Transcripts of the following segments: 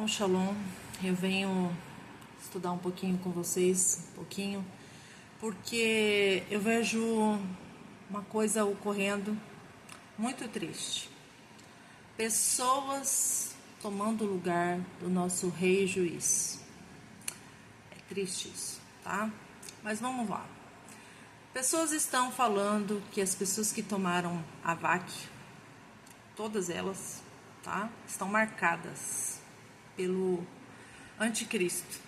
Shalom, shalom. Eu venho estudar um pouquinho com vocês, porque eu vejo uma coisa ocorrendo muito triste. Pessoas tomando o lugar do nosso rei juiz. É triste isso, tá? Mas vamos lá. Pessoas estão falando que as pessoas que tomaram a VAC, todas elas, tá, estão marcadas pelo anticristo,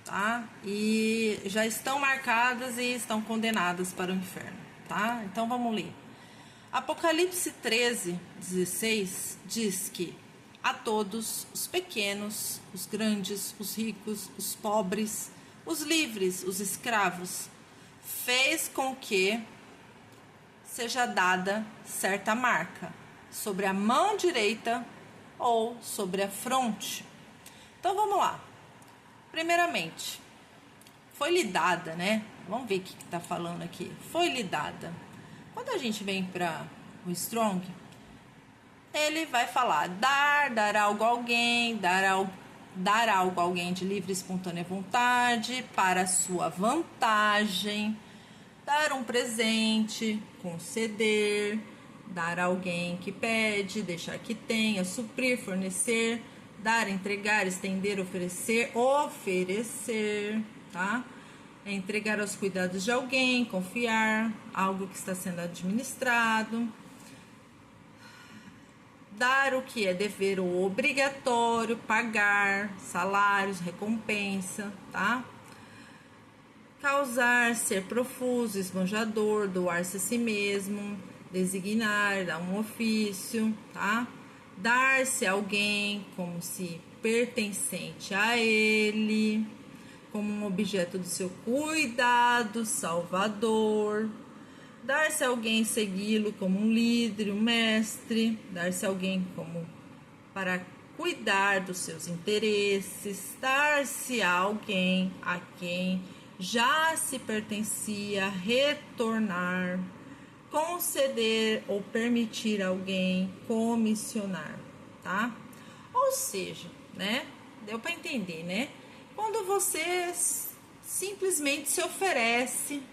tá? E já estão marcadas e estão condenadas para o inferno, tá? Então vamos ler. Apocalipse 13:16 diz que a todos, os pequenos, os grandes, os ricos, os pobres, os livres, os escravos, fez com que seja dada certa marca sobre a mão direita ou sobre a fronte. Então vamos lá. Primeiramente, foi-lhe dada, né? Vamos ver o que está falando aqui. Foi-lhe dada. Quando a gente vem para o Strong, ele vai falar dar algo a alguém, dar algo a alguém de livre e espontânea vontade, para sua vantagem, dar um presente, conceder, dar a alguém que pede, deixar que tenha, suprir, fornecer, dar, entregar, estender, oferecer, tá? Entregar aos cuidados de alguém, confiar, algo que está sendo administrado. Dar o que é dever ou obrigatório, pagar, salários, recompensa, tá? Causar, ser profuso, esbanjador, doar-se a si mesmo, designar, dar um ofício, tá? Dar-se a alguém como se pertencente a ele, como um objeto do seu cuidado, salvador. Dar-se a alguém, segui-lo como um líder, um mestre. Dar-se a alguém como para cuidar dos seus interesses. Dar-se a alguém a quem já se pertencia, retornar. Conceder ou permitir a alguém, comissionar, tá? Ou seja, né? Deu para entender, né? Quando você simplesmente se oferece,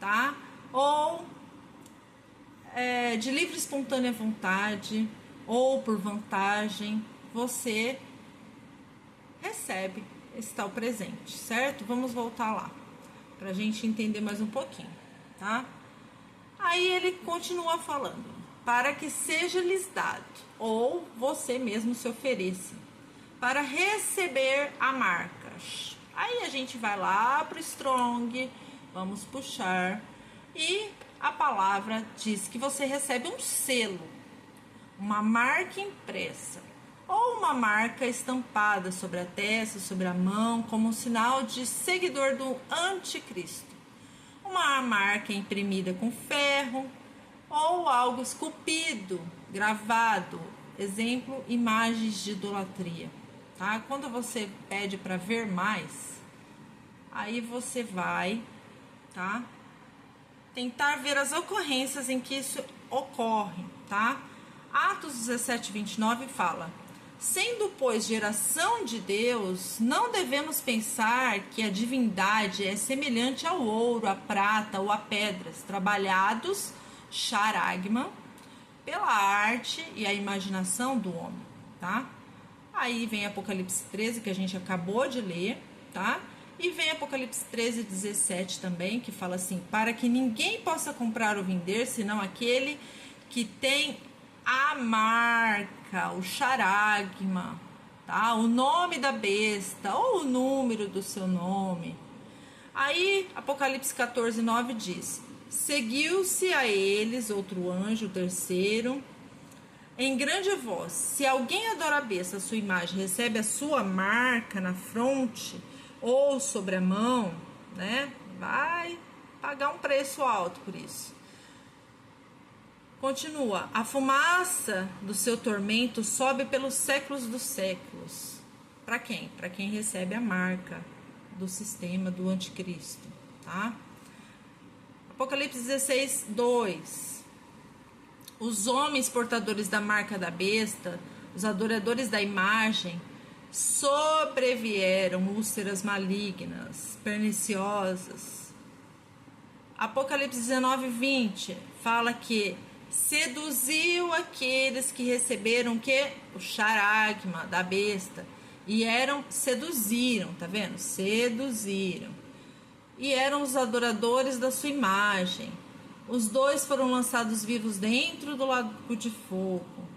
tá? Ou de livre e espontânea vontade, ou por vantagem, você recebe esse tal presente, certo? Vamos voltar lá, pra gente entender mais um pouquinho, tá? Aí ele continua falando, para que seja lhes dado, ou você mesmo se ofereça, para receber a marca. Aí a gente vai lá para o Strong, vamos puxar, e a palavra diz que você recebe um selo, uma marca impressa, ou uma marca estampada sobre a testa, sobre a mão, como um sinal de seguidor do anticristo. Uma marca imprimida com ferro ou algo esculpido, gravado, exemplo, imagens de idolatria, tá? Quando você pede para ver mais, aí você vai, tá? Tentar ver as ocorrências em que isso ocorre, tá? Atos 17:29 fala: sendo, pois, geração de Deus, não devemos pensar que a divindade é semelhante ao ouro, à prata ou a pedras, trabalhados, charagma, pela arte e a imaginação do homem, tá? Aí vem Apocalipse 13, que a gente acabou de ler, tá? E vem Apocalipse 13:17 também, que fala assim: para que ninguém possa comprar ou vender, senão aquele que tem a marca, o charagma, tá? O nome da besta ou o número do seu nome. Aí Apocalipse 14:9 diz: seguiu-se a eles outro anjo, o terceiro, em grande voz: se alguém adora a besta, a sua imagem, recebe a sua marca na fronte ou sobre a mão, né? Vai pagar um preço alto por isso. Continua: a fumaça do seu tormento sobe pelos séculos dos séculos. Para quem? Para quem recebe a marca do sistema do anticristo, tá? Apocalipse 16:2. Os homens portadores da marca da besta, os adoradores da imagem, sobrevieram úlceras malignas, perniciosas. Apocalipse 19:20 fala que seduziu aqueles que receberam o charagma da besta e seduziram, tá vendo? Seduziram. E eram os adoradores da sua imagem. Os dois foram lançados vivos dentro do lago de fogo.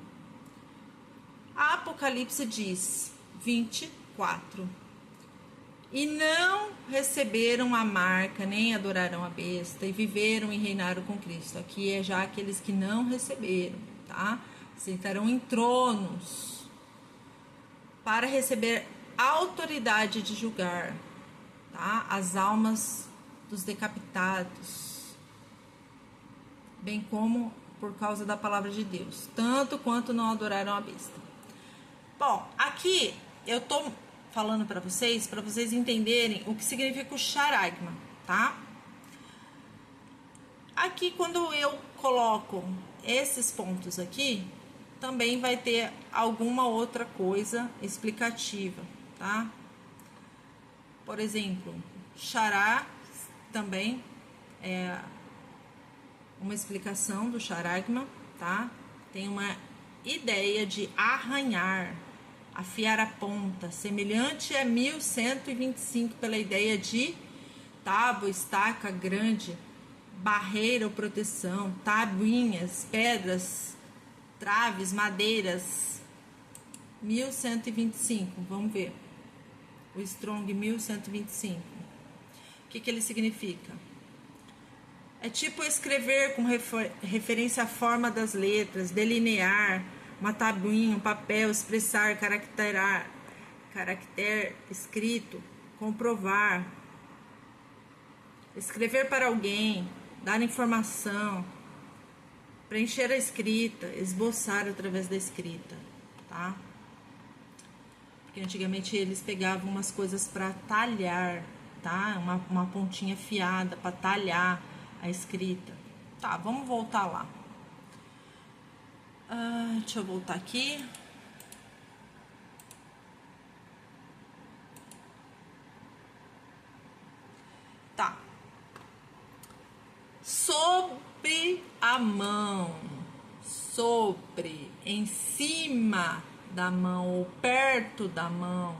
A Apocalipse diz 24. E não receberam a marca, nem adoraram a besta, e viveram e reinaram com Cristo. Aqui é já aqueles que não receberam, tá? Sentarão em tronos para receber autoridade de julgar, tá? As almas dos decapitados, bem como por causa da palavra de Deus, tanto quanto não adoraram a besta. Bom, aqui eu tô falando para vocês entenderem o que significa o charagma, tá? Aqui, quando eu coloco esses pontos aqui, também vai ter alguma outra coisa explicativa, tá? Por exemplo, chará também é uma explicação do charagma, tá? Tem uma ideia de arranhar, afiar a ponta, semelhante a 1125 pela ideia de tábua, estaca grande, barreira ou proteção, tabuinhas, pedras, traves, madeiras. 1125, vamos ver. O Strong 1125. O que ele significa? É tipo escrever com referência à forma das letras, delinear, uma tabuinha, um papel, expressar, caractere escrito, comprovar, escrever para alguém, dar informação, preencher a escrita, esboçar através da escrita, tá? Porque antigamente eles pegavam umas coisas para talhar, tá? Uma pontinha afiada para talhar a escrita. Tá, vamos voltar lá. Deixa eu voltar aqui. Tá. Sobre a mão, sobre, em cima da mão ou perto da mão,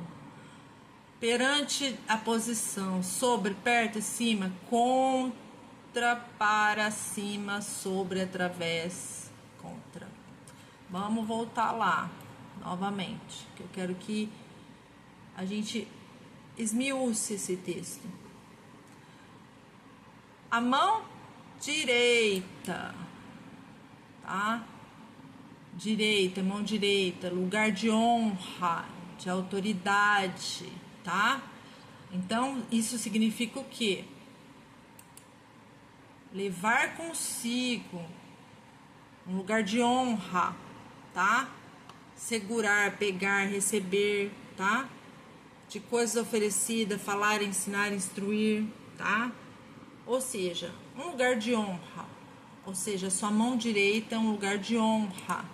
perante a posição sobre, perto e cima, contra, para, cima, sobre, através, contra. Vamos voltar lá novamente, que eu quero que a gente esmiúce esse texto. A mão direita, tá? Direita, mão direita, lugar de honra, de autoridade, tá? Então, isso significa o quê? Levar consigo um lugar de honra, tá? Segurar, pegar, receber, tá? De coisas oferecidas, falar, ensinar, instruir, tá? Ou seja, um lugar de honra. Ou seja, sua mão direita é um lugar de honra,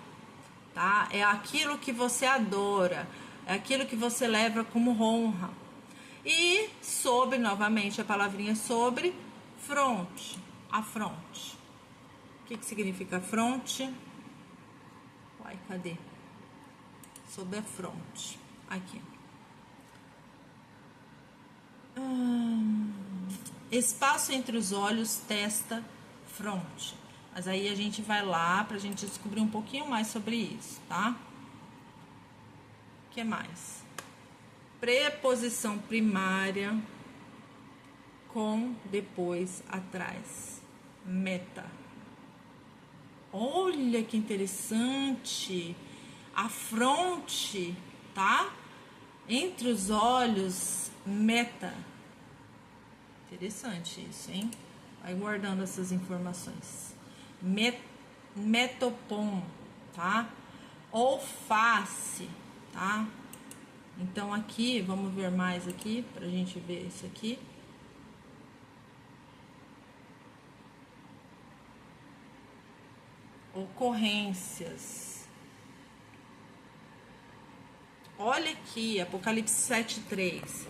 tá? É aquilo que você adora, é aquilo que você leva como honra. E sobre, novamente, a palavrinha sobre, fronte, a fronte. O que significa fronte? Uai, cadê? Sobre a fronte. Aqui. Espaço entre os olhos, testa, fronte. Mas aí a gente vai lá pra gente descobrir um pouquinho mais sobre isso, tá? O que mais? Preposição primária com, depois, atrás. Meta. Olha que interessante. A fronte, tá? Entre os olhos, meta. Interessante isso, hein? Vai guardando essas informações. Metopom, tá? Ou face, tá? Então aqui, vamos ver mais aqui, pra gente ver isso aqui. Ocorrências. olha aqui, Apocalipse 7:3.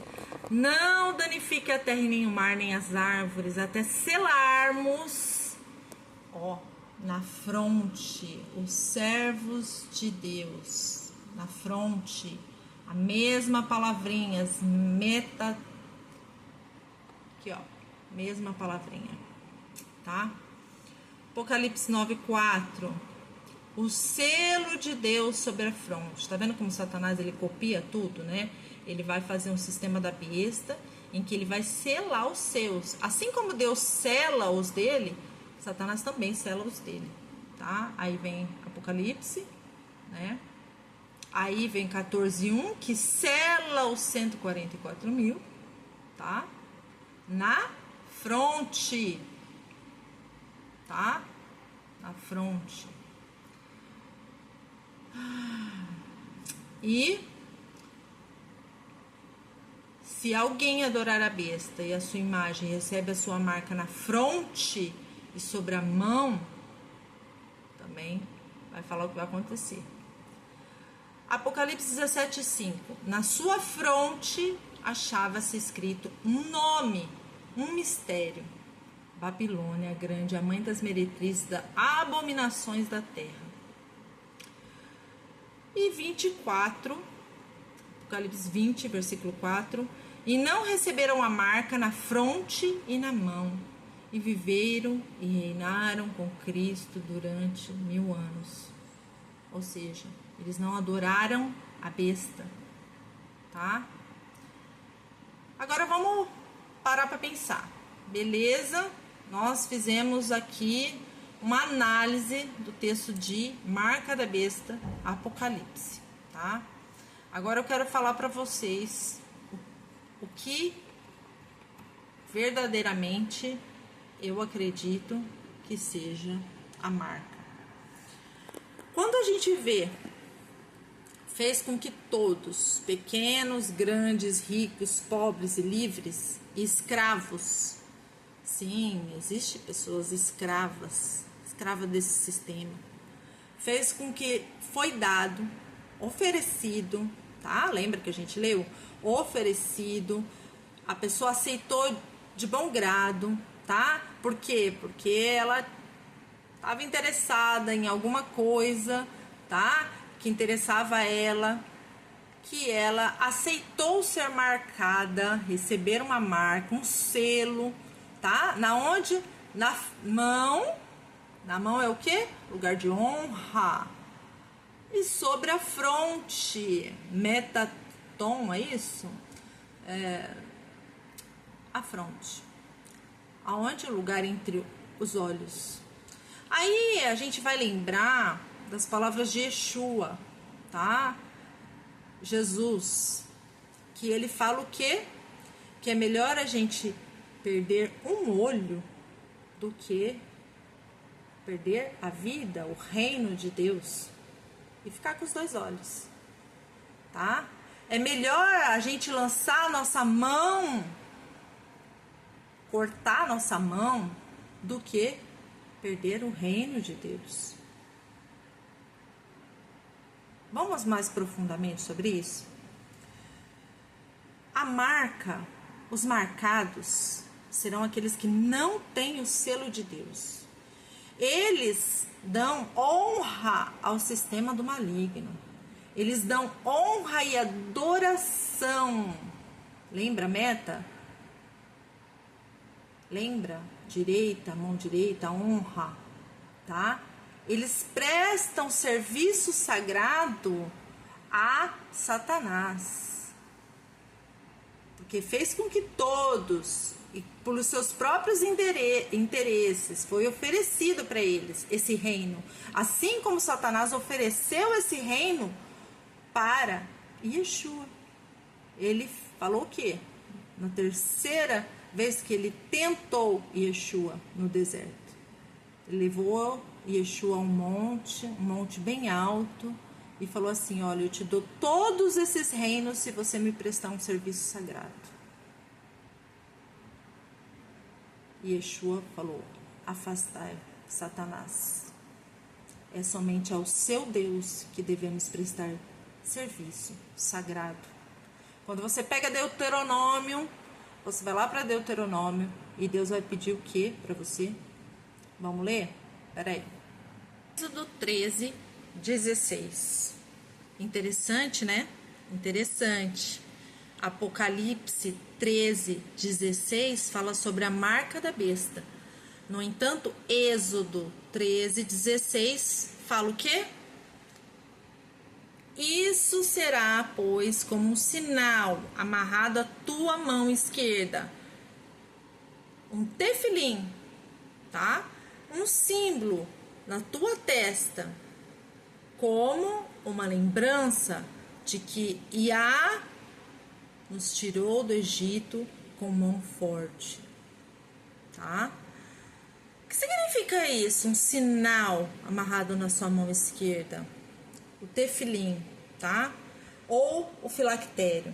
Não danifique a terra e nem o mar, nem as árvores, até selarmos, ó, na fronte, os servos de Deus. Na fronte, a mesma palavrinha, aqui, ó, mesma palavrinha, tá? Apocalipse 9:4. O selo de Deus sobre a fronte. Tá vendo como Satanás ele copia tudo, né? Ele vai fazer um sistema da besta em que ele vai selar os seus. Assim como Deus sela os dele, Satanás também sela os dele, tá? Aí vem Apocalipse, né? Aí vem 14:1, que sela os 144.000, tá? Na fronte, tá? Na fronte. E se alguém adorar a besta e a sua imagem recebe a sua marca na fronte e sobre a mão, também vai falar o que vai acontecer. Apocalipse 17:5. Na sua fronte achava-se escrito um nome, um mistério. Babilônia, grande, a mãe das meretrizes, das abominações da terra. E 24, Apocalipse 20, versículo 4. E não receberam a marca na fronte e na mão, e viveram e reinaram com Cristo durante 1000 anos. Ou seja, eles não adoraram a besta, tá? Agora vamos parar para pensar. Beleza? Nós fizemos aqui uma análise do texto de Marca da Besta, Apocalipse, tá? Agora eu quero falar para vocês o que verdadeiramente eu acredito que seja a marca. Quando a gente vê, fez com que todos, pequenos, grandes, ricos, pobres e livres, e escravos, sim, existe pessoas escravas desse sistema, fez com que foi dado, oferecido, tá? Lembra que a gente leu? Oferecido, a pessoa aceitou de bom grado, tá? Por quê? Porque ela estava interessada em alguma coisa, tá? Que interessava a ela, que ela aceitou ser marcada, receber uma marca, um selo, tá? Na onde? Na mão. Na mão é o quê? Lugar de honra. E sobre a fronte, metatom, é isso? A fronte. Aonde? O lugar entre os olhos. Aí a gente vai lembrar das palavras de Yeshua, tá? Jesus, que ele fala o quê? Que é melhor a gente perder um olho do que perder a vida, o reino de Deus, e ficar com os 2 olhos, tá? É melhor a gente lançar a nossa mão, cortar a nossa mão, do que perder o reino de Deus. Vamos mais profundamente sobre isso? A marca, os marcados, serão aqueles que não têm o selo de Deus. Eles dão honra ao sistema do maligno. Eles dão honra e adoração. Lembra a meta? Lembra? Direita, mão direita, honra, tá? Eles prestam serviço sagrado a Satanás. Porque fez com que todos, e pelos seus próprios interesses, foi oferecido para eles esse reino. Assim como Satanás ofereceu esse reino para Yeshua. Ele falou o quê? Na terceira vez que ele tentou Yeshua no deserto. Ele levou Yeshua a um monte bem alto, e falou assim: olha, eu te dou todos esses reinos se você me prestar um serviço sagrado. E Yeshua falou: afastai, Satanás. É somente ao seu Deus que devemos prestar serviço sagrado. Quando você pega Deuteronômio, você vai lá para Deuteronômio e Deus vai pedir o que para você? Vamos ler? Peraí. Êxodo 13, 16. Interessante, né? Interessante. Apocalipse 13, 16 fala sobre a marca da besta. No entanto, Êxodo 13, 16 fala o quê? Isso será, pois, como um sinal amarrado à tua mão esquerda. Um tefilim, tá? Um símbolo na tua testa, como uma lembrança de que Iá nos tirou do Egito com mão forte, tá? O que significa isso? Um sinal amarrado na sua mão esquerda. O tefilim, tá? Ou o filactério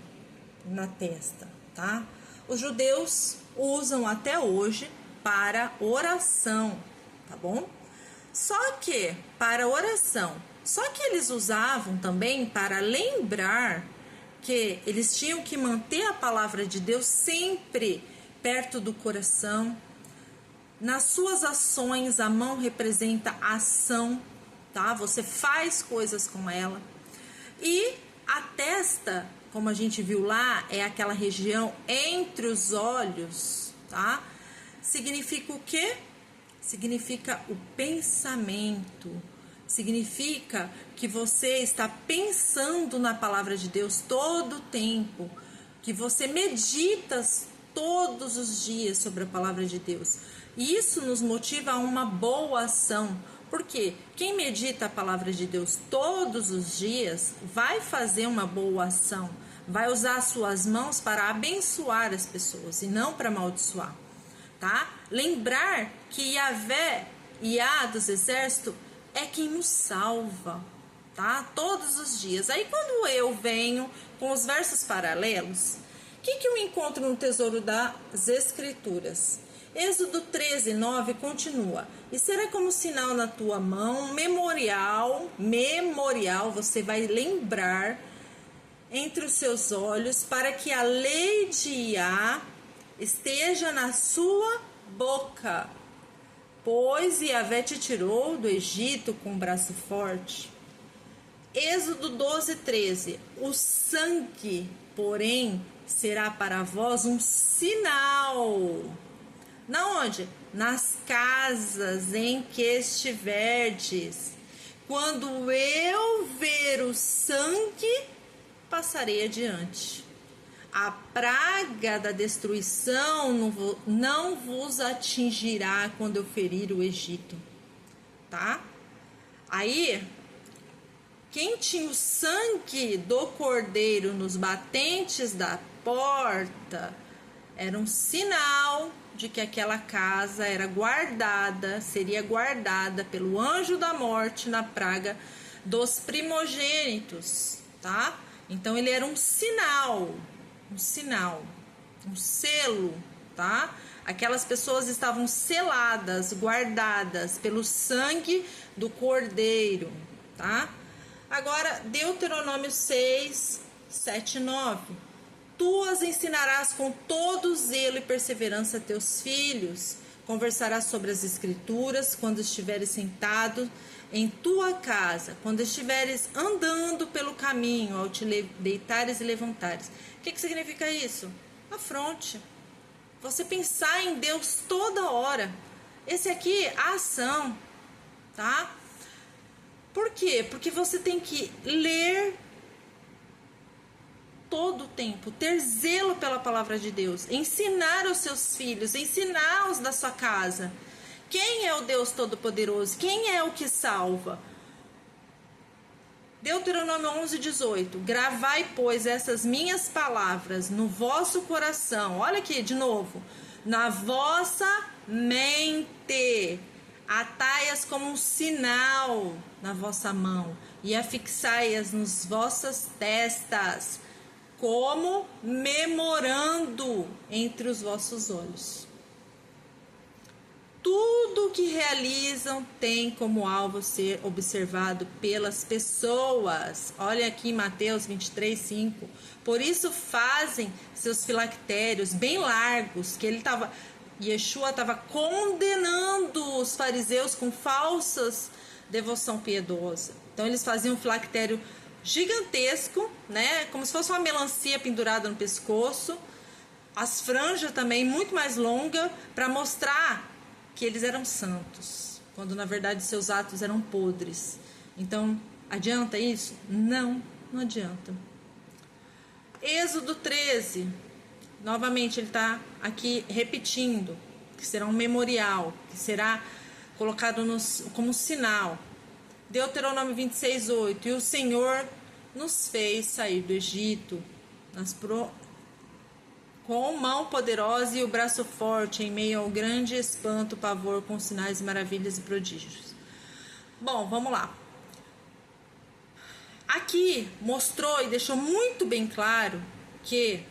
na testa, tá? Os judeus usam até hoje para oração, tá bom? Só que para oração, só que eles usavam também para lembrar que eles tinham que manter a palavra de Deus sempre perto do coração. Nas suas ações, a mão representa ação, tá? Você faz coisas com ela. E a testa, como a gente viu lá, é aquela região entre os olhos, tá? Significa o quê? Significa o pensamento. Significa que você está pensando na palavra de Deus todo o tempo, que você medita todos os dias sobre a palavra de Deus. E isso nos motiva a uma boa ação. Porque quem medita a palavra de Deus todos os dias vai fazer uma boa ação, vai usar as suas mãos para abençoar as pessoas e não para amaldiçoar, tá? Lembrar que Yahvé, Iá dos exércitos, é quem nos salva, tá? Todos os dias. Aí quando eu venho com os versos paralelos, o que eu encontro no tesouro das Escrituras? Êxodo 13, 9 continua. E será como sinal na tua mão, memorial, você vai lembrar entre os seus olhos, para que a lei de Iá esteja na sua boca. Pois Yahvé te tirou do Egito com um braço forte. Êxodo 12, 13. O sangue, porém, será para vós um sinal. Na onde? Nas casas em que estiverdes. Quando eu ver o sangue, passarei adiante. A praga da destruição não vos atingirá quando eu ferir o Egito. Tá? Aí, quem tinha o sangue do cordeiro nos batentes da porta era um sinal de que aquela casa era guardada, seria guardada pelo anjo da morte na praga dos primogênitos, tá? Então ele era um sinal, um selo, tá? Aquelas pessoas estavam seladas, guardadas pelo sangue do cordeiro, tá? Agora, Deuteronômio 6, 7, 9. Tu as ensinarás com todo zelo e perseverança a teus filhos. Conversarás sobre as escrituras quando estiveres sentado em tua casa, quando estiveres andando pelo caminho, ao te deitares e levantares. O que significa isso? Afronte. Você pensar em Deus toda hora. Esse aqui é a ação, tá? Por quê? Porque você tem que ler todo o tempo, ter zelo pela palavra de Deus, ensinar aos seus filhos, ensinar os da sua casa. Quem é o Deus Todo-Poderoso? Quem é o que salva? Deuteronômio 11, 18. Gravai, pois, essas minhas palavras no vosso coração. Olha aqui, de novo. Na vossa mente. Atai-as como um sinal na vossa mão e afixai-as nas vossas testas, como memorando entre os vossos olhos. tudo que realizam tem como alvo ser observado pelas pessoas. Olha aqui Mateus 23, 5. Por isso fazem seus filactérios bem largos, que Yeshua estava condenando os fariseus com falsas devoção piedosa. Então eles faziam um filactério gigantesco, né? Como se fosse uma melancia pendurada no pescoço. As franjas também muito mais longas, para mostrar que eles eram santos, quando na verdade seus atos eram podres. Então, adianta isso? Não, não adianta. Êxodo 13, novamente ele está aqui repetindo, que será um memorial, que será colocado como sinal. Deuteronômio 26, 8, e o Senhor nos fez sair do Egito, com mão poderosa e o braço forte, em meio ao grande espanto, pavor, com sinais, maravilhas e prodígios. Bom, vamos lá. Aqui mostrou e deixou muito bem claro que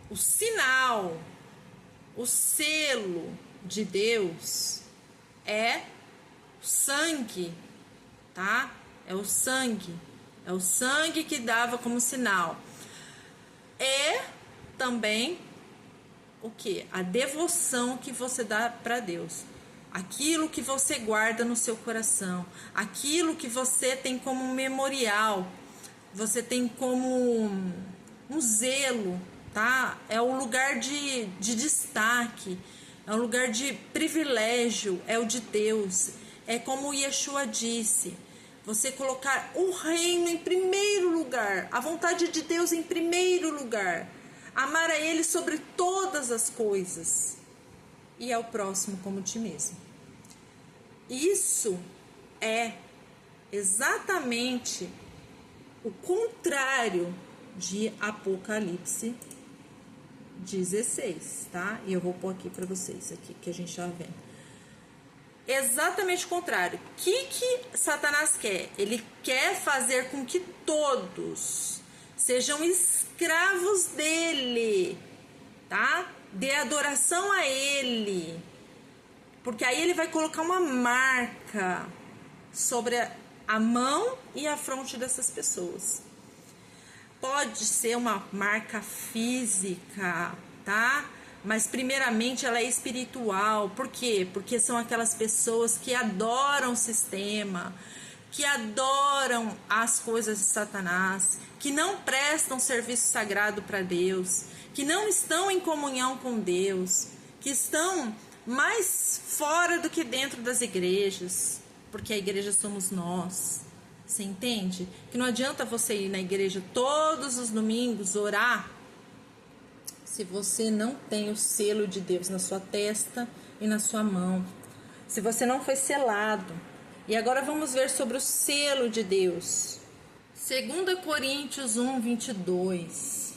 o sinal, o selo de Deus é o sangue, tá? É o sangue que dava como sinal. Também o que? A devoção que você dá para Deus. Aquilo que você guarda no seu coração. Aquilo que você tem como memorial. Você tem como um zelo, tá? É um lugar de destaque. É um lugar de privilégio. É o de Deus. É como o Yeshua disse. Você colocar o reino em primeiro lugar. A vontade de Deus em primeiro lugar. Amar a Ele sobre todas as coisas e ao próximo como ti mesmo. Isso é exatamente o contrário de Apocalipse 16, tá? E eu vou pôr aqui para vocês, aqui que a gente está vendo. Exatamente o contrário. O que Satanás quer? Ele quer fazer com que todos sejam escravos dele, tá? Dê adoração a ele, porque aí ele vai colocar uma marca sobre a mão e a fronte dessas pessoas. Pode ser uma marca física, tá? Mas primeiramente ela é espiritual. Por quê? Porque são aquelas pessoas que adoram o sistema, que adoram as coisas de Satanás, que não prestam serviço sagrado para Deus, que não estão em comunhão com Deus, que estão mais fora do que dentro das igrejas, porque a igreja somos nós. Você entende? Que não adianta você ir na igreja todos os domingos orar se você não tem o selo de Deus na sua testa e na sua mão, se você não foi selado. E agora vamos ver sobre o selo de Deus. 2 Coríntios 1, 22.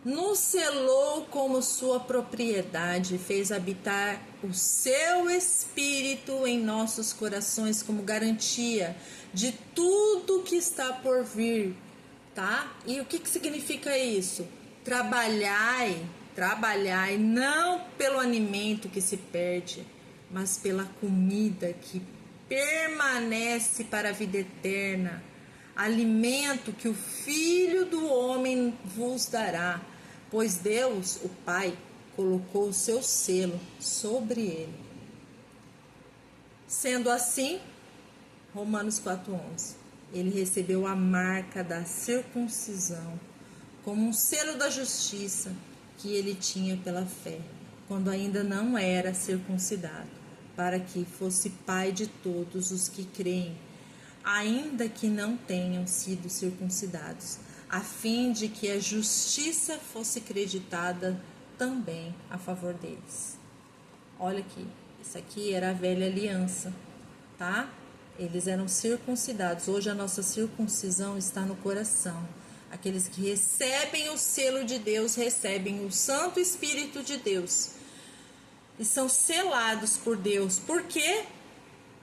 Nos selou como sua propriedade, fez habitar o seu Espírito em nossos corações como garantia de tudo que está por vir, tá? E o que significa isso? Trabalhai não pelo alimento que se perde, mas pela comida que permanece para a vida eterna, alimento que o Filho do Homem vos dará, pois Deus, o Pai, colocou o seu selo sobre ele. Sendo assim, Romanos 4,11, ele recebeu a marca da circuncisão, como um selo da justiça que ele tinha pela fé, quando ainda não era circuncidado, para que fosse pai de todos os que creem, ainda que não tenham sido circuncidados, a fim de que a justiça fosse creditada também a favor deles. Olha aqui, isso aqui era a velha aliança, tá? Eles eram circuncidados. Hoje a nossa circuncisão está no coração. Aqueles que recebem o selo de Deus, recebem o Santo Espírito de Deus e são selados por Deus. Por quê?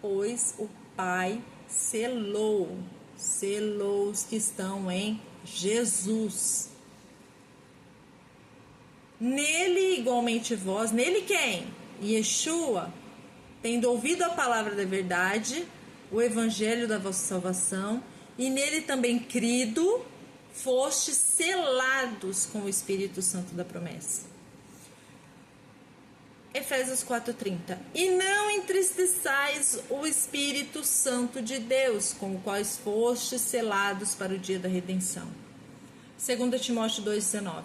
Pois o Pai selou os que estão em Jesus. Nele igualmente vós, nele quem? Yeshua, tendo ouvido a palavra da verdade, o evangelho da vossa salvação, e nele também crido, fostes selados com o Espírito Santo da promessa. Efésios 4:30. E não entristeçais o Espírito Santo de Deus, com o qual fostes selados para o dia da redenção. 2 Timóteo 2:19.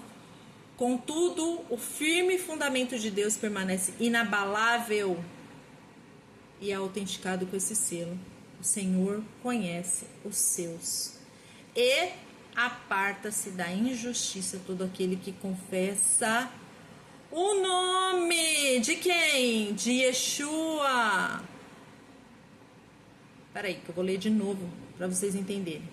Contudo, o firme fundamento de Deus permanece inabalável e é autenticado com esse selo. O Senhor conhece os seus. E aparta-se da injustiça todo aquele que confessa o nome de quem? De Yeshua. Peraí, que eu vou ler de novo para vocês entenderem.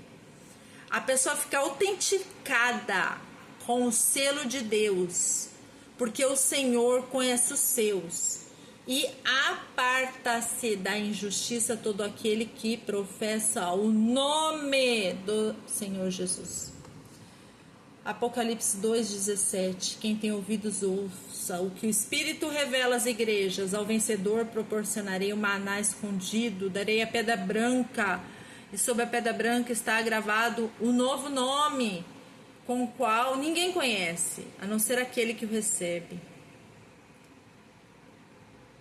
A pessoa fica autenticada com o selo de Deus, porque o Senhor conhece os seus. E aparta-se da injustiça todo aquele que professa o nome do Senhor Jesus. Apocalipse 2:17. Quem tem ouvidos ouça o que o Espírito revela às igrejas. Ao vencedor proporcionarei o maná escondido, darei a pedra branca, e sobre a pedra branca está gravado o novo nome, com o qual ninguém conhece, a não ser aquele que o recebe.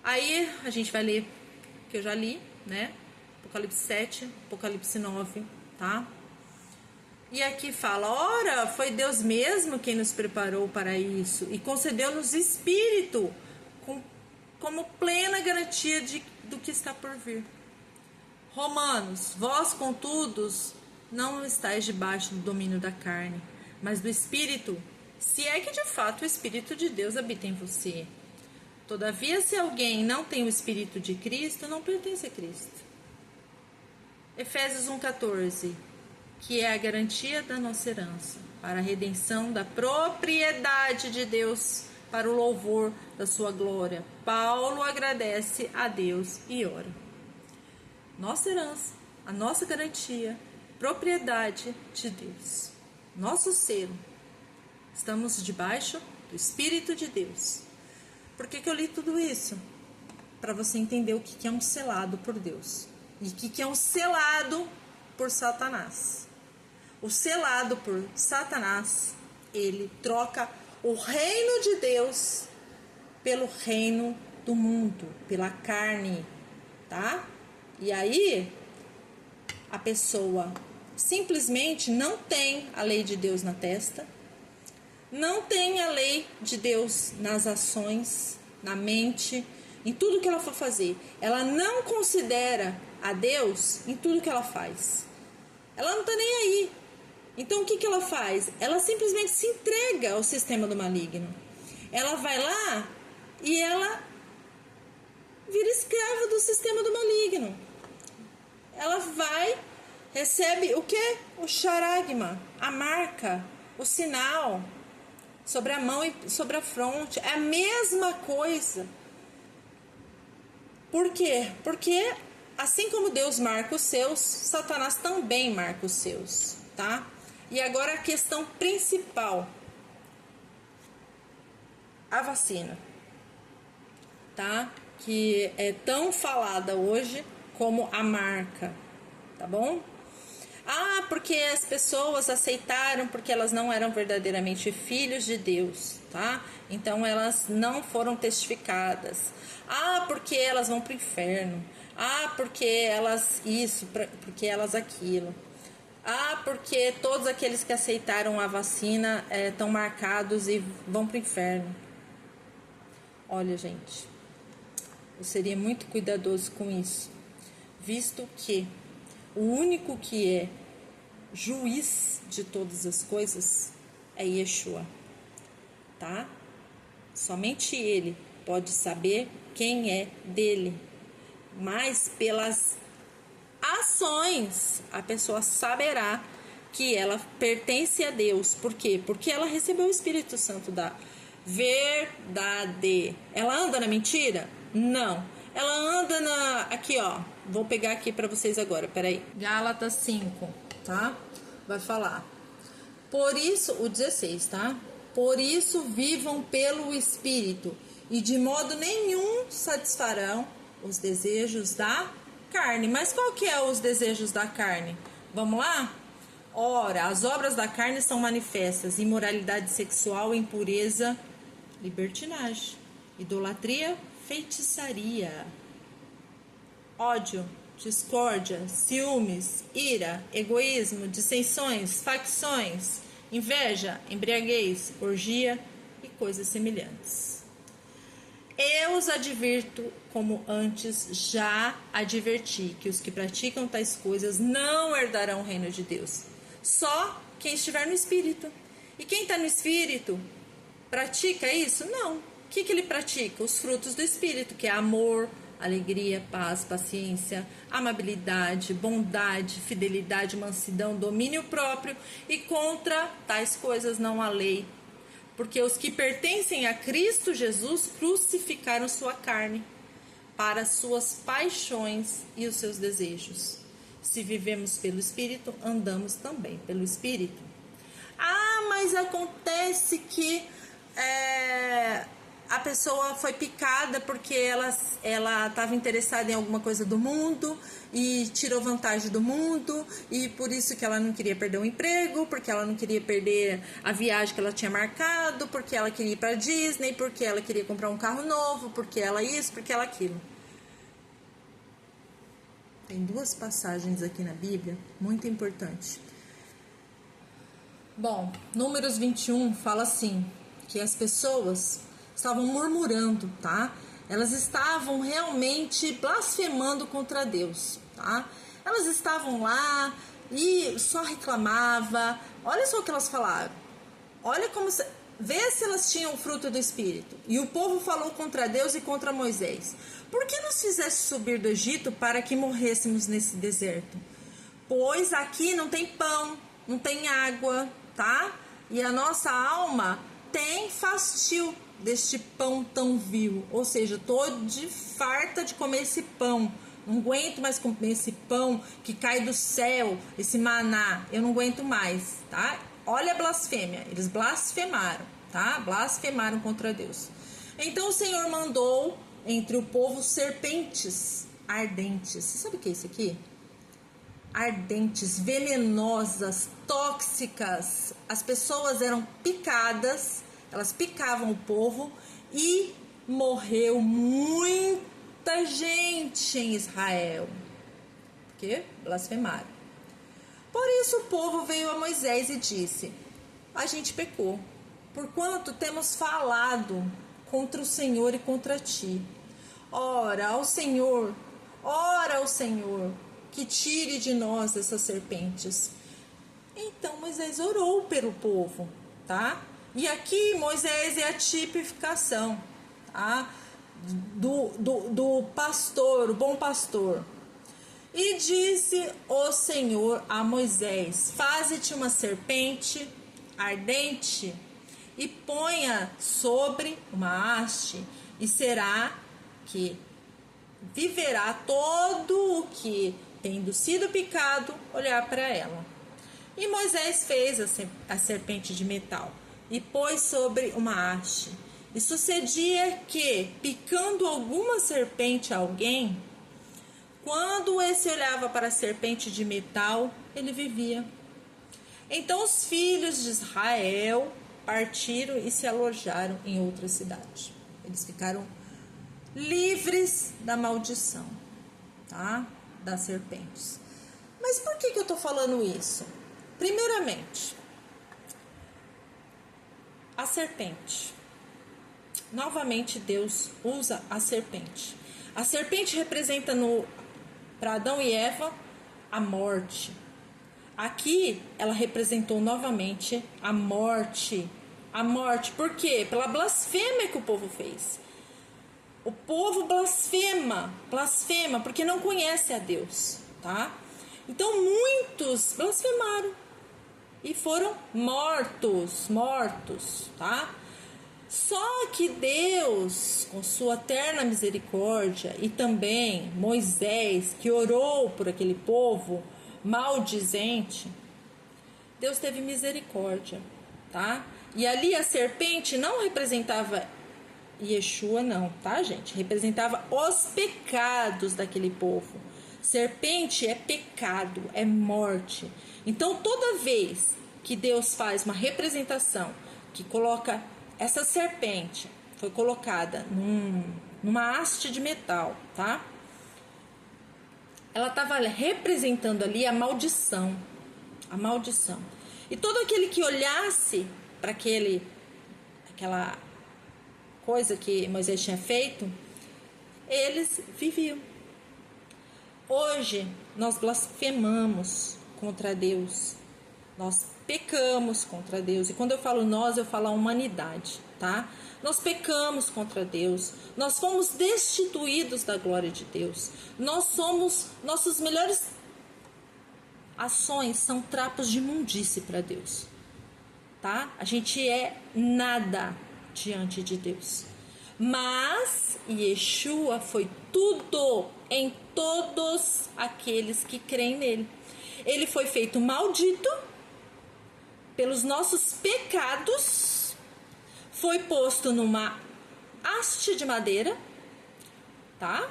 Aí a gente vai ler, que eu já li, né? Apocalipse 7, Apocalipse 9, tá? E aqui fala, ora, foi Deus mesmo quem nos preparou para isso e concedeu-nos Espírito como plena garantia do que está por vir. Romanos, vós, contudo, não estáis debaixo do domínio da carne, mas do Espírito, se é que de fato o Espírito de Deus habita em você. Todavia, se alguém não tem o Espírito de Cristo, não pertence a Cristo. Efésios 1:14, que é a garantia da nossa herança, para a redenção da propriedade de Deus, para o louvor da sua glória. Paulo agradece a Deus e ora. Nossa herança, a nossa garantia, propriedade de Deus. Nosso selo. Estamos debaixo do Espírito de Deus. Por que eu li tudo isso? Para você entender o que é um selado por Deus. E o que é um selado por Satanás. O selado por Satanás, ele troca o reino de Deus pelo reino do mundo, pela carne, tá? E aí, a pessoa simplesmente não tem a lei de Deus na testa, não tem a lei de Deus nas ações, na mente, em tudo que ela for fazer. Ela não considera a Deus em tudo que ela faz. Ela não tá nem aí. Então o que ela faz? Ela simplesmente se entrega ao sistema do maligno. Ela vai lá e ela vira escrava do sistema do maligno. Ela vai, recebe o que? O charagma, a marca, o sinal sobre a mão e sobre a fronte. É a mesma coisa. Por quê? Porque assim como Deus marca os seus, Satanás também marca os seus, tá? E agora a questão principal, a vacina, tá? Que é tão falada hoje como a marca, tá bom? Ah, porque as pessoas aceitaram porque elas não eram verdadeiramente filhos de Deus, tá? Então elas não foram testificadas. Ah, porque elas vão para o inferno. Ah, porque elas isso, porque elas aquilo. Ah, porque todos aqueles que aceitaram a vacina estão marcados e vão para o inferno. Olha, gente, eu seria muito cuidadoso com isso, visto que o único que é juiz de todas as coisas é Yeshua, tá? Somente ele pode saber quem é dele, mas pelas ações a pessoa saberá que ela pertence a Deus. Por quê? Porque ela recebeu o Espírito Santo da verdade. Ela anda na mentira? Não. Ela anda na... Aqui, ó. Vou pegar aqui para vocês agora. Peraí. Gálatas 5, tá? Vai falar. Por isso, o 16, tá? Por isso vivam pelo Espírito e de modo nenhum satisfarão os desejos da carne. Mas qual que é os desejos da carne? Vamos lá? Ora, as obras da carne são manifestas: imoralidade sexual, impureza, libertinagem, idolatria, feitiçaria, ódio, discórdia, ciúmes, ira, egoísmo, dissensões, facções, inveja, embriaguez, orgia e coisas semelhantes. Eu os advirto, como antes já adverti, que os que praticam tais coisas não herdarão o reino de Deus. Só quem estiver no Espírito. E quem está no Espírito pratica isso? Não. O que ele pratica? Os frutos do Espírito, que é amor, alegria, paz, paciência, amabilidade, bondade, fidelidade, mansidão, domínio próprio, e contra tais coisas não há lei. Porque os que pertencem a Cristo Jesus crucificaram sua carne para suas paixões e os seus desejos. Se vivemos pelo Espírito, andamos também pelo Espírito. Ah, mas acontece que a pessoa foi picada porque ela estava interessada em alguma coisa do mundo e tirou vantagem do mundo, e por isso que ela não queria perder o emprego, porque ela não queria perder a viagem que ela tinha marcado, porque ela queria ir para Disney, porque ela queria comprar um carro novo, porque ela isso, porque ela aquilo. Tem duas passagens aqui na Bíblia muito importantes. Bom, Números 21 fala assim, que as pessoas estavam murmurando, tá? Elas estavam realmente blasfemando contra Deus, tá? Elas estavam lá e só reclamava. Olha só o que elas falaram. Olha como... Vê se elas tinham o fruto do Espírito. E o povo falou contra Deus e contra Moisés: por que nos fizeste subir do Egito para que morrêssemos nesse deserto? Pois aqui não tem pão, não tem água, tá? E a nossa alma tem fastio deste pão tão vil. Ou seja, tô de farta de comer esse pão. Não aguento mais comer esse pão que cai do céu, esse maná. Eu não aguento mais, tá? Olha a blasfêmia. Eles blasfemaram, tá? Blasfemaram contra Deus. Então o Senhor mandou entre o povo serpentes ardentes. Você sabe o que é isso aqui? Ardentes, venenosas, tóxicas. As pessoas eram picadas, elas picavam o povo e morreu muita gente em Israel, porque blasfemaram. Por isso o povo veio a Moisés e disse: a gente pecou, porquanto temos falado contra o Senhor e contra ti. Ora ao Senhor, que tire de nós essas serpentes. Então Moisés orou pelo povo, tá? E aqui Moisés é a tipificação, tá? Do pastor, o bom pastor. E disse o Senhor a Moisés: faze-te uma serpente ardente e ponha sobre uma haste, e será que viverá todo o que, tendo sido picado, olhar para ela. E Moisés fez a serpente de metal e pôs sobre uma haste. E sucedia que, picando alguma serpente a alguém, quando esse olhava para a serpente de metal, ele vivia. Então os filhos de Israel partiram e se alojaram em outra cidade. Eles ficaram livres da maldição, tá? Das serpentes. Mas por que eu estou falando isso? Primeiramente, a serpente. Novamente Deus usa a serpente. A serpente representa para Adão e Eva a morte. Aqui ela representou novamente a morte. A morte, por quê? Pela blasfêmia que o povo fez. O povo blasfema porque não conhece a Deus, tá? Então muitos blasfemaram e foram mortos, tá? Só que Deus, com sua eterna misericórdia, e também Moisés, que orou por aquele povo maldizente, Deus teve misericórdia, tá? E ali a serpente não representava Yeshua não, tá, gente? Representava os pecados daquele povo. Serpente é pecado, é morte. Então, toda vez que Deus faz uma representação que coloca essa serpente, foi colocada numa haste de metal, tá? Ela estava representando ali a maldição. A maldição. E todo aquele que olhasse para aquela coisa que Moisés tinha feito, eles viviam. Hoje nós blasfemamos contra Deus, nós pecamos contra Deus, e quando eu falo nós, eu falo a humanidade, tá? Nós pecamos contra Deus, nós fomos destituídos da glória de Deus, nossos melhores ações são trapos de imundície para Deus, tá? A gente é nada diante de Deus. Mas Yeshua foi tudo em todos aqueles que creem nele. Ele foi feito maldito pelos nossos pecados, foi posto numa haste de madeira, tá?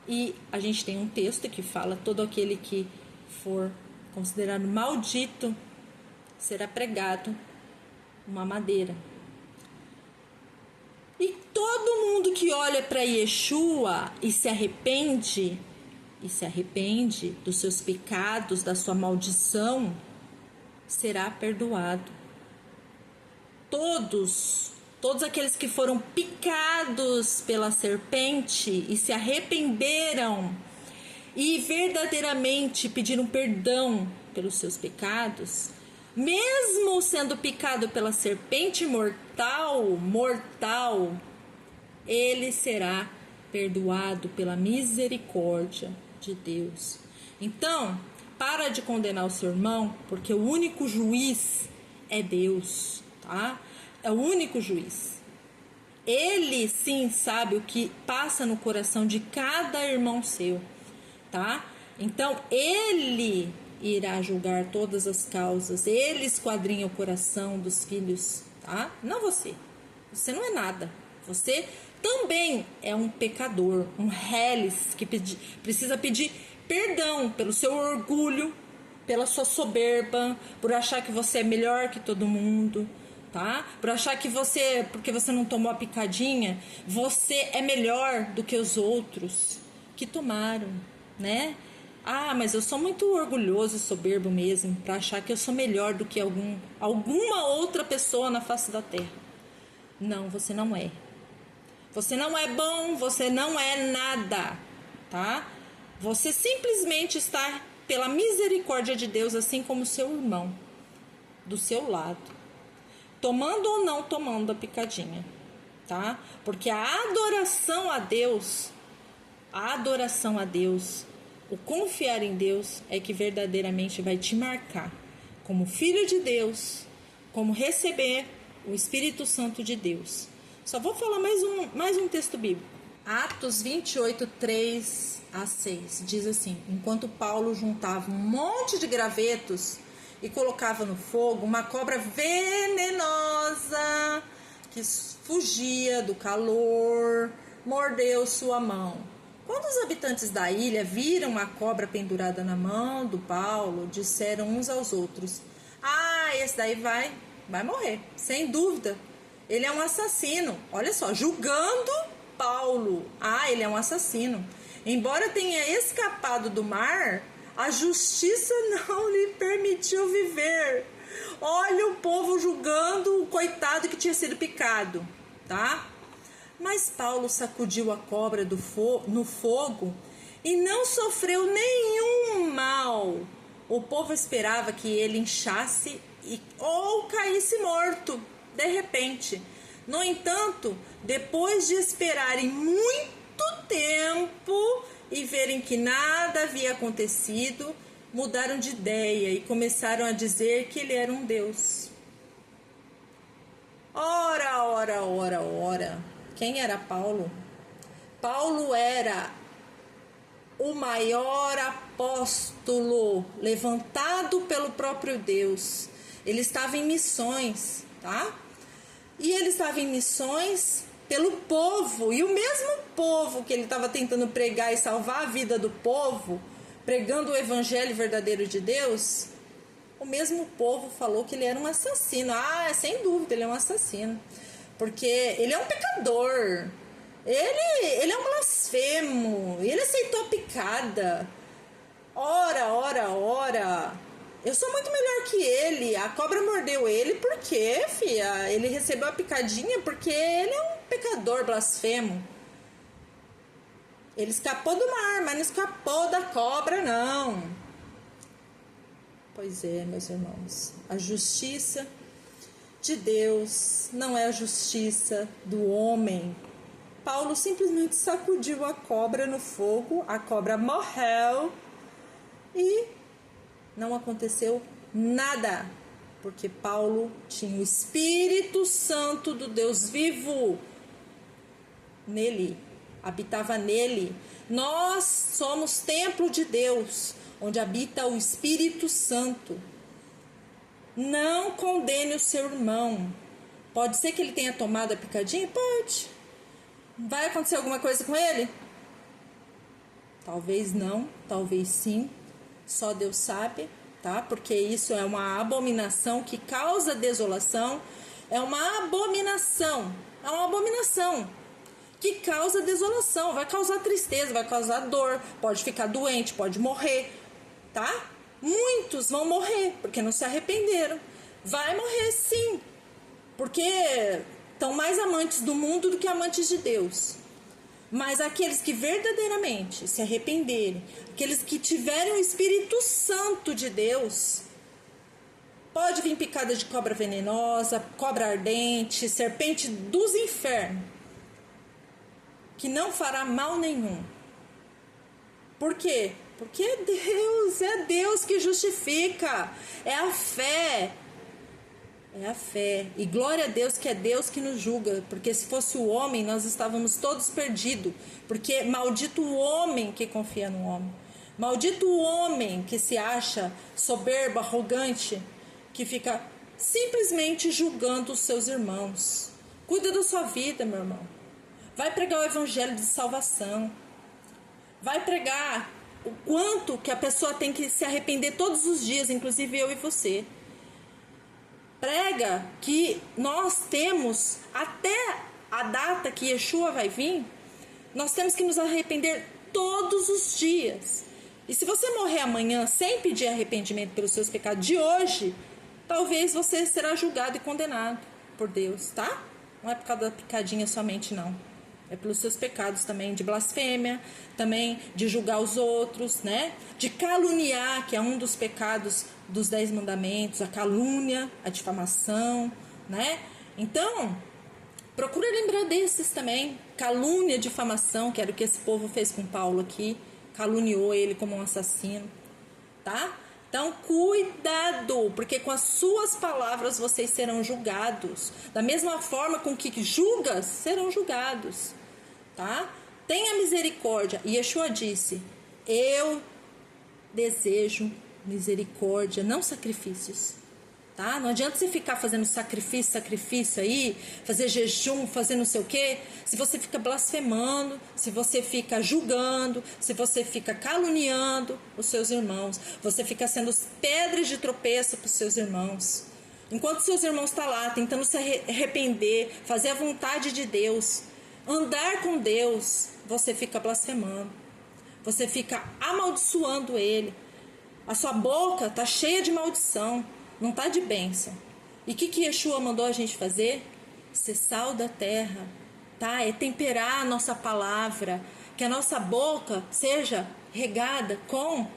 E a gente tem um texto que fala: todo aquele que for considerado maldito será pregado uma madeira. E todo mundo que olha para Yeshua e se arrepende dos seus pecados, da sua maldição, será perdoado. Todos aqueles que foram picados pela serpente e se arrependeram e verdadeiramente pediram perdão pelos seus pecados, mesmo sendo picado pela serpente mortal, ele será perdoado pela misericórdia de Deus. Então, para de condenar o seu irmão, porque o único juiz é Deus, tá? É o único juiz. Ele sim sabe o que passa no coração de cada irmão seu, tá? Então, ele irá julgar todas as causas, ele esquadrinha o coração dos filhos, tá? Não você. Você não é nada. Você também é um pecador, um reles que precisa pedir perdão pelo seu orgulho, pela sua soberba, por achar que você é melhor que todo mundo, tá? Por achar que porque você não tomou a picadinha, você é melhor do que os outros que tomaram, né? Ah, mas eu sou muito orgulhoso e soberbo mesmo, para achar que eu sou melhor do que alguma outra pessoa na face da terra. Não, você não é. Você não é bom, você não é nada, tá? Você simplesmente está pela misericórdia de Deus, assim como seu irmão, do seu lado, tomando ou não tomando a picadinha, tá? Porque a adoração a Deus, o confiar em Deus é que verdadeiramente vai te marcar como filho de Deus, como receber o Espírito Santo de Deus. Só vou falar mais um texto bíblico. Atos 28, 3 a 6. Diz assim: enquanto Paulo juntava um monte de gravetos e colocava no fogo, uma cobra venenosa que fugia do calor mordeu sua mão. Quando os habitantes da ilha viram a cobra pendurada na mão do Paulo, disseram uns aos outros: ah, esse daí vai morrer, sem dúvida. Ele é um assassino. Olha só, julgando Paulo. Ah, ele é um assassino. Embora tenha escapado do mar, a justiça não lhe permitiu viver. Olha o povo julgando o coitado que tinha sido picado, tá? Mas Paulo sacudiu a cobra no fogo e não sofreu nenhum mal. O povo esperava que ele inchasse ou caísse morto de repente. No entanto, depois de esperarem muito tempo e verem que nada havia acontecido, mudaram de ideia e começaram a dizer que ele era um deus. Ora. Quem era Paulo? Paulo era o maior apóstolo levantado pelo próprio Deus. Ele estava em missões, tá? E ele estava em missões pelo povo, e o mesmo povo que ele estava tentando pregar e salvar a vida do povo, pregando o evangelho verdadeiro de Deus, o mesmo povo falou que ele era um assassino. Sem dúvida, ele é um assassino, porque ele é um pecador, ele é um blasfemo, ele aceitou a picada. Ora, eu sou muito melhor que ele. A cobra mordeu ele porque, filha, ele recebeu a picadinha porque ele é um pecador blasfemo. Ele escapou do mar, mas não escapou da cobra, não. Pois é, meus irmãos, a justiça de Deus não é a justiça do homem. Paulo simplesmente sacudiu a cobra no fogo, a cobra morreu e não aconteceu nada, porque Paulo tinha o Espírito Santo do Deus vivo nele, habitava nele. Nós somos templo de Deus, onde habita o Espírito Santo. Não condene o seu irmão. Pode ser que ele tenha tomado a picadinha? Pode. Vai acontecer alguma coisa com ele? Talvez não, talvez sim. Só Deus sabe, tá? Porque isso é uma abominação que causa desolação. É uma abominação que causa desolação. Vai causar tristeza, vai causar dor. Pode ficar doente, pode morrer, tá? Muitos vão morrer porque não se arrependeram. Vai morrer sim, porque estão mais amantes do mundo do que amantes de Deus. Mas aqueles que verdadeiramente se arrependerem, aqueles que tiverem o Espírito Santo de Deus, pode vir picada de cobra venenosa, cobra ardente, serpente dos infernos, que não fará mal nenhum. Por quê? Porque é Deus que justifica, é a fé. É a fé. E glória a Deus que é Deus que nos julga. Porque se fosse o homem, nós estávamos todos perdidos. Porque maldito o homem que confia no homem. Maldito o homem que se acha soberbo, arrogante, que fica simplesmente julgando os seus irmãos. Cuida da sua vida, meu irmão. Vai pregar o evangelho de salvação. Vai pregar o quanto que a pessoa tem que se arrepender todos os dias, inclusive eu e você. Prega que nós temos, até a data que Yeshua vai vir, nós temos que nos arrepender todos os dias. E se você morrer amanhã sem pedir arrependimento pelos seus pecados de hoje, talvez você será julgado e condenado por Deus, tá? Não é por causa da picadinha somente, não. É pelos seus pecados também, de blasfêmia, também de julgar os outros, né? De caluniar, que é um dos pecados dos 10 mandamentos, a calúnia, a difamação, né? Então, procura lembrar desses também. Calúnia, difamação, que era o que esse povo fez com Paulo aqui. Caluniou ele como um assassino, tá? Então, cuidado, porque com as suas palavras vocês serão julgados. Da mesma forma com que julgas, serão julgados, tá? Tenha misericórdia. E Yeshua disse, eu desejo misericórdia, não sacrifícios, tá? Não adianta você ficar fazendo sacrifício aí, fazer jejum, fazer não sei o quê, se você fica blasfemando, se você fica julgando, se você fica caluniando os seus irmãos, você fica sendo pedras de tropeço para os seus irmãos. Enquanto seus irmãos estão lá tentando se arrepender, fazer a vontade de Deus, andar com Deus, você fica blasfemando, você fica amaldiçoando ele. A sua boca está cheia de maldição, não está de bênção. E o que Yeshua mandou a gente fazer? Ser sal da terra, tá? É temperar a nossa palavra, que a nossa boca seja regada com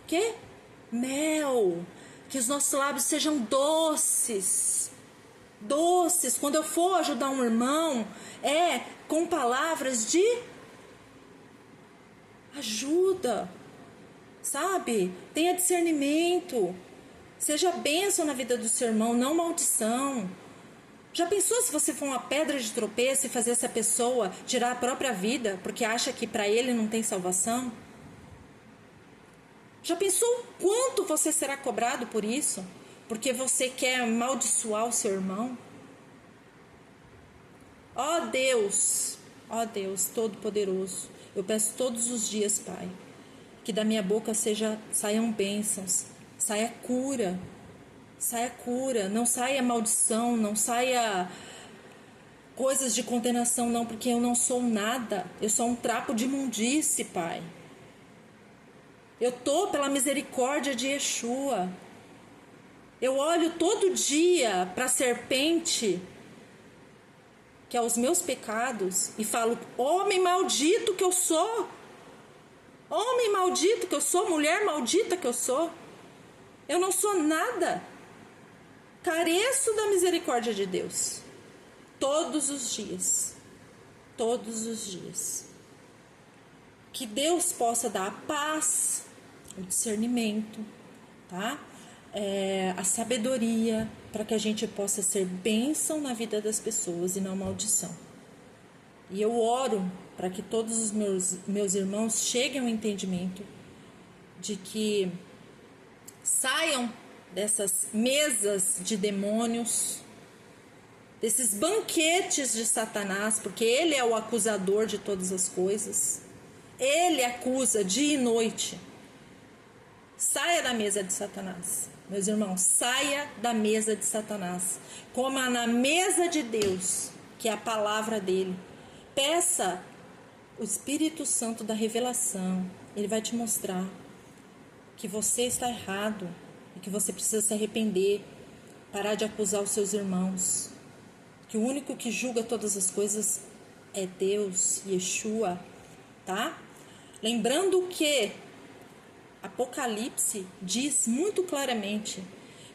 que? Mel, que os nossos lábios sejam doces. Doces, quando eu for ajudar um irmão, com palavras de ajuda, sabe? Tenha discernimento. Seja bênção na vida do seu irmão, não maldição. Já pensou se você for uma pedra de tropeço e fazer essa pessoa tirar a própria vida porque acha que para ele não tem salvação? Já pensou quanto você será cobrado por isso? Porque você quer amaldiçoar o seu irmão? Ó Deus Todo-Poderoso, eu peço todos os dias, Pai, que da minha boca saiam bênçãos, saia cura, não saia maldição, não saia coisas de condenação, não, porque eu não sou nada, eu sou um trapo de imundície, Pai. Eu tô pela misericórdia de Yeshua. Eu olho todo dia para a serpente, que é os meus pecados, e falo: homem maldito que eu sou, homem maldito que eu sou, mulher maldita que eu sou. Eu não sou nada. Careço da misericórdia de Deus. Todos os dias. Todos os dias. Que Deus possa dar a paz, o discernimento, tá? A sabedoria, para que a gente possa ser bênção na vida das pessoas e não maldição. E eu oro para que todos os meus irmãos cheguem ao entendimento de que saiam dessas mesas de demônios, desses banquetes de Satanás, porque ele é o acusador de todas as coisas. Ele acusa dia e noite. Saia da mesa de Satanás. Meus irmãos, saia da mesa de Satanás. Coma na mesa de Deus, que é a palavra dele. Peça o Espírito Santo da revelação. Ele vai te mostrar que você está errado e que você precisa se arrepender, parar de acusar os seus irmãos, que o único que julga todas as coisas é Deus, Yeshua, tá? Lembrando que Apocalipse diz muito claramente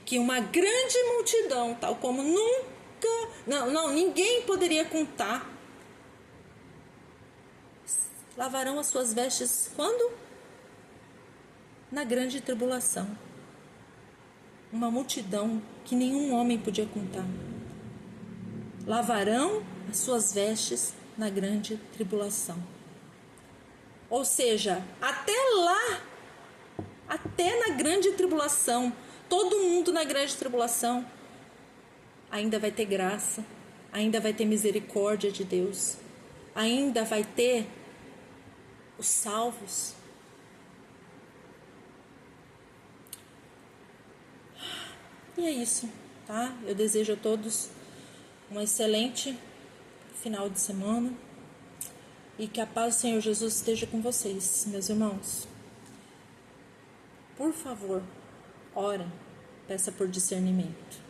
que uma grande multidão, tal como ninguém poderia contar, lavarão as suas vestes quando? Na grande tribulação. Uma multidão que nenhum homem podia contar. Lavarão as suas vestes na grande tribulação. Ou seja, até lá, até na grande tribulação, todo mundo na grande tribulação ainda vai ter graça, ainda vai ter misericórdia de Deus, ainda vai ter os salvos. E é isso, tá? Eu desejo a todos um excelente final de semana e que a paz do Senhor Jesus esteja com vocês, meus irmãos. Por favor, orem, peça por discernimento.